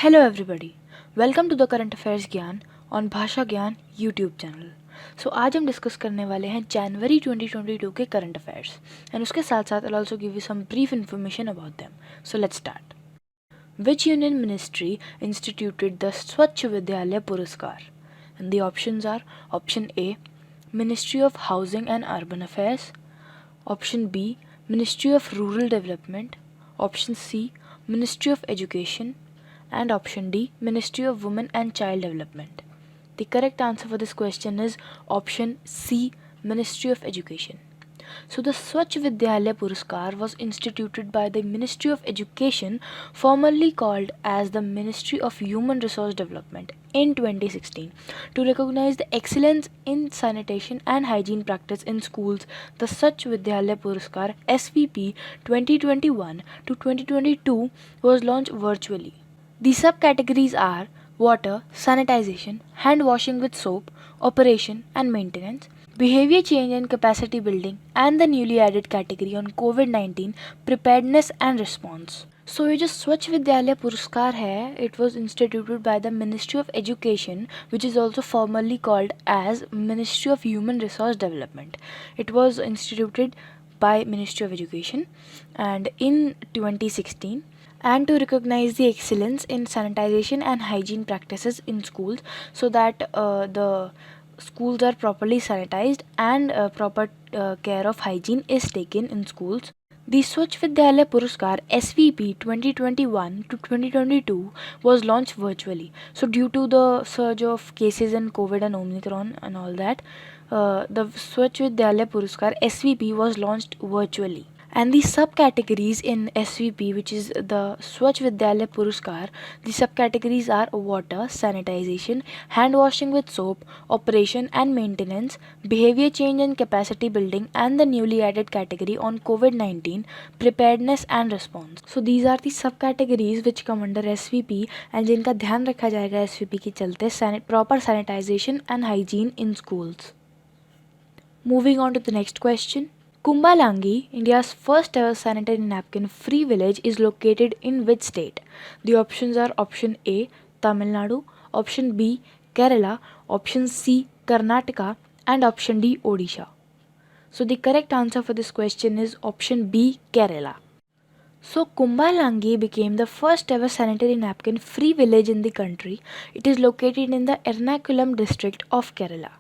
Hello everybody, welcome to the current affairs Gyan on Bhasha Gyan YouTube channel. सो आज हम discuss करने वाले हैं जनवरी 2022 के करंट अफेयर्स एंड उसके साथ साथ I also give you some brief information about them. So let's start. Which union ministry instituted the Swachh Vidyalaya Puraskar? And the options are option A ministry of housing and urban affairs, option B ministry of rural development, option C ministry of education, and option D, Ministry of Women and Child Development. The correct answer for this question is option C, Ministry of Education. So the Swachh Vidyalaya Puraskar was instituted by the Ministry of Education, formerly called as the Ministry of Human Resource Development, in 2016 to recognize the excellence in sanitation and hygiene practice in schools. The Swachh Vidyalaya Puraskar SVP 2021 to 2022 was launched virtually. The subcategories are water, sanitization, hand washing with soap, operation and maintenance, behavior change and capacity building, and the newly added category on COVID-19 preparedness and response. So ये जो स्वच्छ विद्यालय पुरस्कार है, it was instituted by the Ministry of Education, which is also formerly called as Ministry of Human Resource Development. It was instituted by Ministry of Education and in 2016, and to recognize the excellence in sanitization and hygiene practices in schools, so that the schools are properly sanitized and proper care of hygiene is taken in schools. The Swachh Vidyalaya Puraskar SVP 2021 to 2022 was launched virtually. So due to the surge of cases in COVID and Omicron and all that, the Swachh Vidyalaya Puraskar SVP was launched virtually. And the subcategories in SVP, which is the Swachh Vidyalaya Puraskar, the subcategories are water, sanitization, hand washing with soap, operation and maintenance, behavior change and capacity building, and the newly added category on COVID-19 preparedness and response. So these are the subcategories which come under SVP and जिनका ध्यान रखा जाएगा SVP के चलते proper sanitization and hygiene in schools. Moving on to the next question. Kumbalangi, India's first ever sanitary napkin free village, is located in which state? The options are option A, Tamil Nadu, option B, Kerala, option C, Karnataka, and option D, Odisha. So the correct answer for this question is option B, Kerala. So Kumbalangi became the first ever sanitary napkin free village in the country. It is located in the Ernakulam district of Kerala.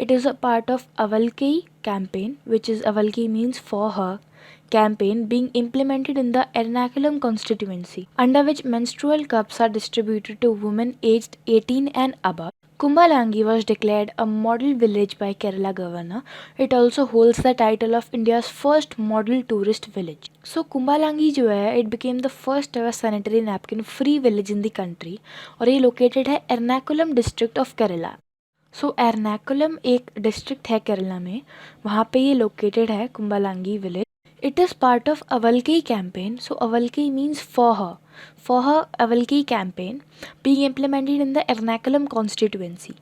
It is a part of Avalki campaign, which is Avalki means for her campaign, being implemented in the Ernakulam constituency, under which menstrual cups are distributed to women aged 18 and above. Kumbalangi was declared a model village by Kerala governor. It also holds the title of India's first model tourist village. So Kumbalangi जो है, it became the first ever sanitary napkin free village in the country और ये located है Ernakulam district of Kerala. सो एर्नाकुलम एक district है केरला में, वहाँ पे ये लोकेटेड है Kumbalangi village. It is part of Avalkki campaign. So Avalkki means for her Avalkki campaign being implemented in the Ernakulam constituency,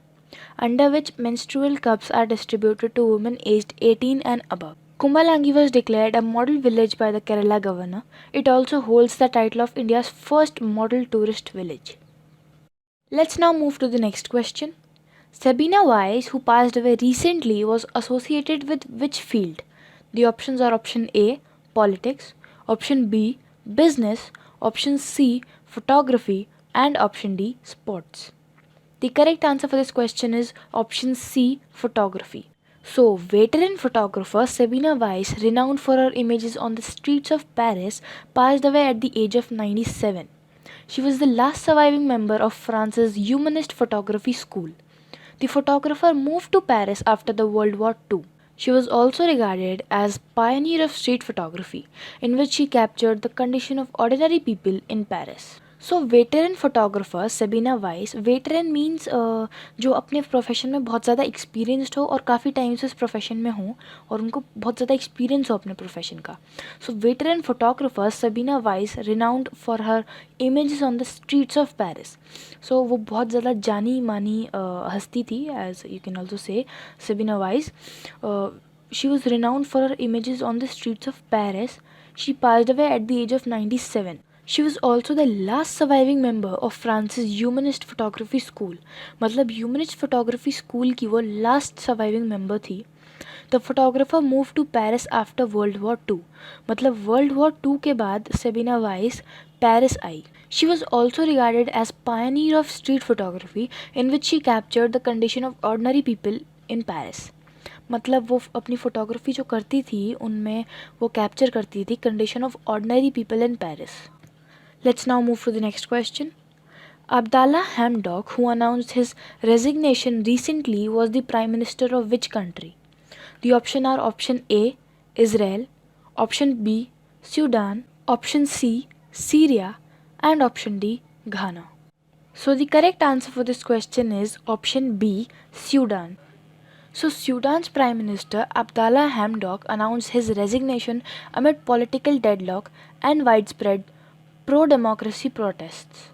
under which menstrual cups are distributed to women aged 18 and above. Kumbalangi was declared a model village by the Kerala governor. It also holds the title of India's first model tourist village. Let's now move to the next question. Sabina Weiss, who passed away recently, was associated with which field? The options are option A, politics, option B, business, option C, photography, and option D, sports. The correct answer for this question is option C, photography. So, veteran photographer Sabina Weiss, renowned for her images on the streets of Paris, passed away at the age of 97. She was the last surviving member of France's Humanist Photography School. The photographer moved to Paris after the World War II. She was also regarded as pioneer of street photography, in which she captured the condition of ordinary people in Paris. So veteran photographer Sabine vice, veteran means जो अपने profession में बहुत ज़्यादा experienced हो और काफ़ी time से उस प्रोफेशन में हो और उनको बहुत ज़्यादा एक्सपीरियंस हो अपने प्रोफेशन का. So veteran photographer Sabine Weiss, renowned for her images on the streets of Paris. So वो बहुत ज़्यादा जानी मानी हस्ती थी, as you can also say Sabina vice. She was renowned for her images on the streets of Paris. She passed away at the age of 97. She was also the last surviving member of France's Humanist Photography School. मतलब Humanist Photography School की वो last surviving member थी. The photographer moved to Paris after World War II. मतलब World War II के बाद Sabina Weiss Paris I. She was also regarded as pioneer of street photography, in which she captured the condition of ordinary people in Paris. मतलब वो अपनी photography जो करती थी उनमें वो कैप्चर करती थी condition of ordinary people in Paris. Let's now move to the next question. Abdallah Hamdok, who announced his resignation recently, was the Prime Minister of which country? The options are option A, Israel, option B, Sudan, option C, Syria, and option D, Ghana. So the correct answer for this question is option B, Sudan. So Sudan's Prime Minister Abdallah Hamdok announced his resignation amid political deadlock and widespread pro-democracy protests.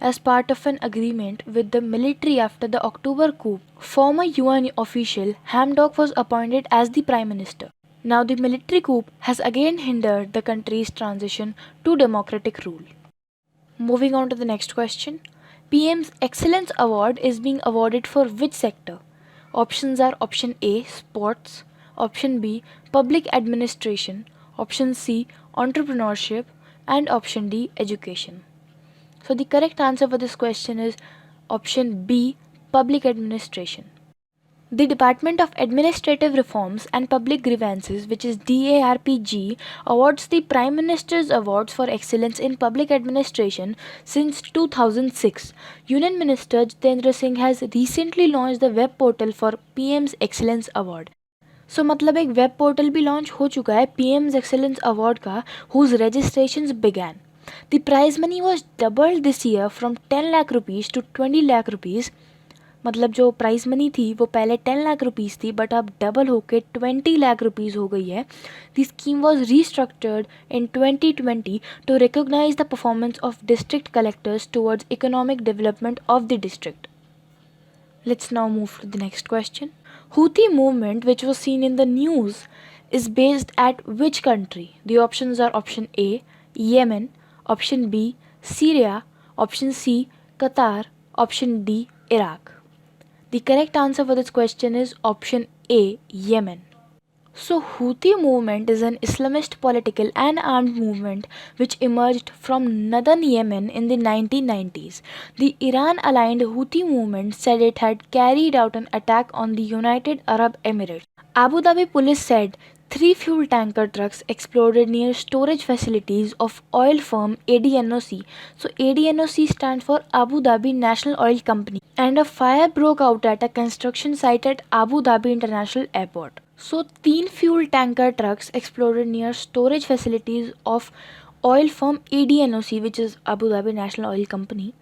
As part of an agreement with the military after the October coup, former UN official Hamdok was appointed as the Prime Minister. Now the military coup has again hindered the country's transition to democratic rule. Moving on to the next question. PM's Excellence Award is being awarded for which sector? Options are option A, sports, option B, public administration, option C, entrepreneurship, and option D, education. So the correct answer for this question is option B, public administration. The Department of Administrative Reforms and Public Grievances, which is DARPG, awards the Prime Minister's Awards for Excellence in Public Administration since 2006. Union Minister Jitendra Singh has recently launched the web portal for PM's Excellence Award. So मतलब एक web portal भी launch हो चुका है PM's Excellence Award का, whose registrations began. The prize money was doubled this year from 10 lakh rupees to 20 lakh rupees. मतलब जो prize money थी वो पहले 10 लाख रुपीज़ थी बट अब डबल होके 20 लाख रुपीज़ हो गई है. The scheme was restructured in 2020 to recognise the performance of district collectors towards economic development of the district. Let's now move to the next question. Houthi movement, which was seen in the news, is based at which country? The options are option A, Yemen, option B, Syria, option C, Qatar, option D, Iraq. The correct answer for this question is option A, Yemen. So Houthi movement is an Islamist political and armed movement which emerged from northern Yemen in the 1990s. The Iran-aligned Houthi movement said it had carried out an attack on the United Arab Emirates. Abu Dhabi police said 3 fuel tanker trucks exploded near storage facilities of oil firm ADNOC. So ADNOC stands for Abu Dhabi National Oil Company. And a fire broke out at a construction site at Abu Dhabi International Airport. So 3 fuel tanker trucks exploded near storage facilities of oil firm ADNOC, which is Abu Dhabi National Oil Company.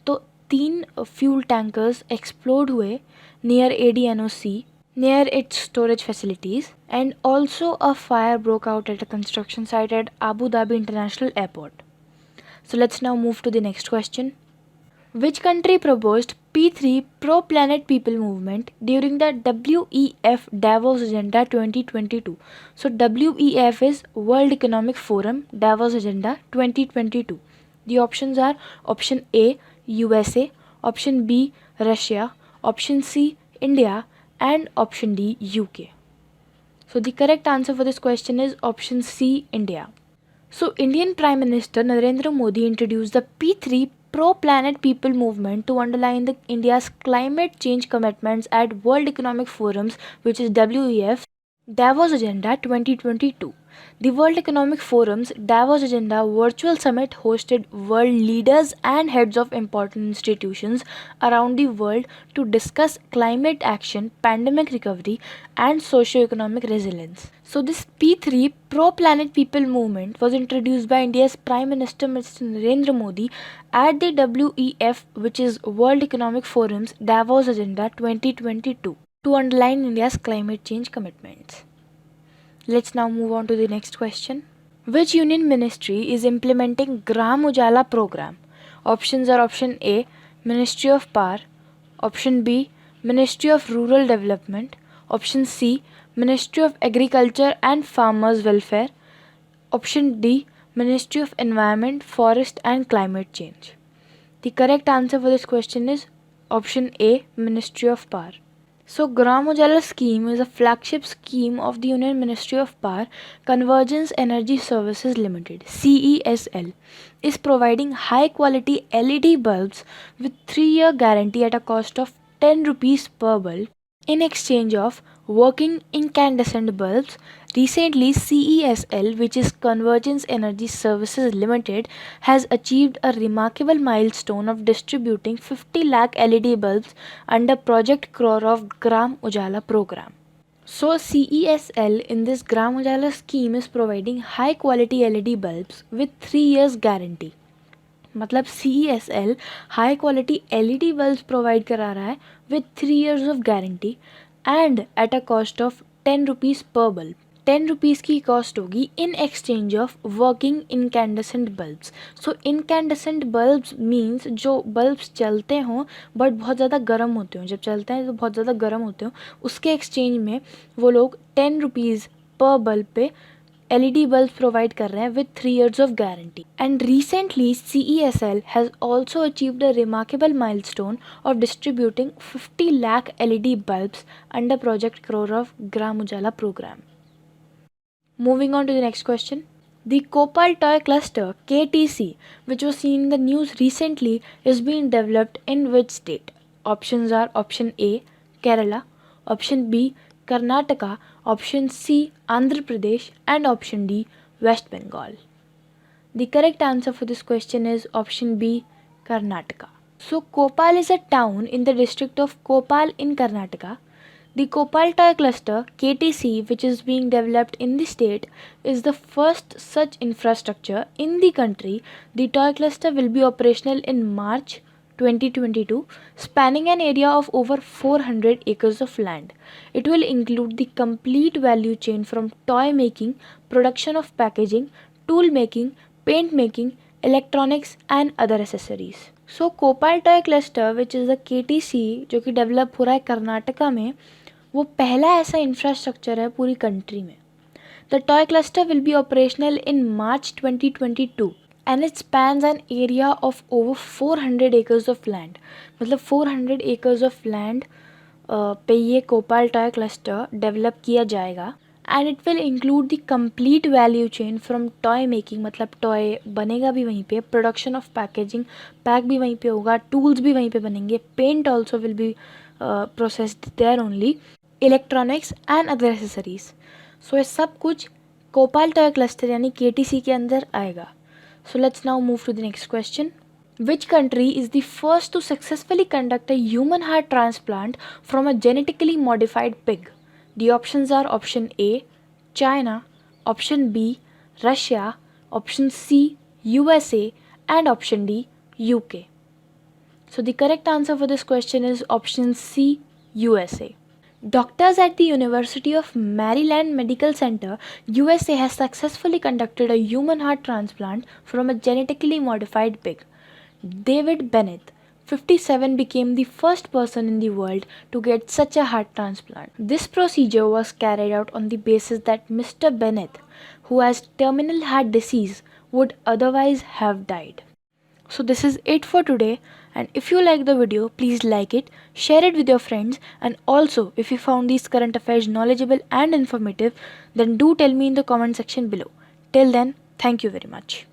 तो 3 fuel tankers explode हुए near ADNOC, near its storage facilities, and also a fire broke out at a construction site at Abu Dhabi International Airport. So let's now move to the next question. Which country proposed P3 Pro-Planet People movement during the WEF Davos Agenda 2022? So WEF is World Economic Forum Davos Agenda 2022. The options are option A, USA, option B, Russia, option C, India, and option D, UK. So the correct answer for this question is option C, India. So Indian Prime Minister Narendra Modi introduced the P3 Pro-Planet People movement to underline India's climate change commitments at World Economic Forum's, which is WEF, Davos Agenda 2022. The World Economic Forum's Davos Agenda virtual summit hosted world leaders and heads of important institutions around the world to discuss climate action, pandemic recovery, and socio-economic resilience. So this P3 Pro-Planet People movement was introduced by India's Prime Minister Mr. Narendra Modi at the WEF, which is World Economic Forum's Davos Agenda 2022, to underline India's climate change commitments. Let's now move on to the next question. Which union ministry is implementing Gram Ujala program? Options are option A, Ministry of Power, option B, Ministry of Rural Development, option C, Ministry of Agriculture and Farmers Welfare, option D, Ministry of Environment, Forest and Climate Change. The correct answer for this question is option A, Ministry of Power. So, Gram Ujala scheme is a flagship scheme of the Union Ministry of Power. Convergence Energy Services Limited (CESL) is providing high quality LED bulbs with 3-year guarantee at a cost of 10 rupees per bulb in exchange of working incandescent bulbs. Recently, CESL, which is Convergence Energy Services Limited, has achieved a remarkable milestone of distributing 50 lakh LED bulbs under Project Crore of Gram Ujala program. So CESL in this Gram Ujala scheme is providing high quality LED bulbs with 3 years guarantee. मतलब CESL high quality LED bulb provide करा रहा है with 3 years of guarantee and at a cost of 10 rupees पर bulb. 10 rupees की cost होगी in exchange of working incandescent bulbs. So incandescent bulbs means जो bulbs चलते हों बट बहुत ज़्यादा गर्म होते हों. जब चलते हैं तो बहुत ज़्यादा गर्म होते हों, उसके एक्सचेंज में वो लोग 10 रुपीज़ पर बल्ब पे LED bulbs provide कर रहे हैं with 3 years of guarantee. And recently CESL has also achieved a remarkable milestone of distributing 50 lakh LED bulbs under Project Crore of Gram Ujala program. Moving on to the next question. The Kopal toy cluster KTC, which was seen in the news recently, is being developed in which state? Options are option A, Kerala, option B, Karnataka, option C, Andhra Pradesh and option D, West Bengal. The correct answer for this question is option B, Karnataka. So Kopal is a town in the district of Kopal in Karnataka. The Kopal toy cluster KTC, which is being developed in the state, is the first such infrastructure in the country. The toy cluster will be operational in March 2022, spanning an area of over 400 acres of land. It will include the complete value chain from toy making, production of packaging, tool making, paint making, electronics and other accessories. So Kopal toy cluster, which is the KTC, जो कि develop हो रहा है कर्नाटका में, वो पहला ऐसा infrastructure है पूरी कंट्री में. The toy cluster will be operational in March 2022. And it spans an area of over 400 acres of land. मतलब 400 acres of land पे ये कोपाल टॉय क्लस्टर डेवलप किया जाएगा. And it will include the complete value chain from toy making, मतलब toy बनेगा भी वहीं पे, प्रोडक्शन ऑफ पैकेजिंग, पैक भी वहीं पे होगा, टूल्स भी वहीं पे बनेंगे, paint also will be processed there only, electronics and other accessories. So ये सब कुछ कोपाल टॉय क्लस्टर यानी KTC के अंदर आएगा. So let's now move to the next question. Which country is the first to successfully conduct a human heart transplant from a genetically modified pig? The options are option A, China, option B, Russia, option C, USA and option D, UK. So the correct answer for this question is option C, USA. Doctors at the University of Maryland Medical Center, USA has successfully conducted a human heart transplant from a genetically modified pig. David Bennett, 57, became the first person in the world to get such a heart transplant. This procedure was carried out on the basis that Mr. Bennett, who has terminal heart disease, would otherwise have died. So this is it for today, and if you like the video, please like it, share it with your friends, and also if you found these current affairs knowledgeable and informative, then do tell me in the comment section below. Till then, thank you very much.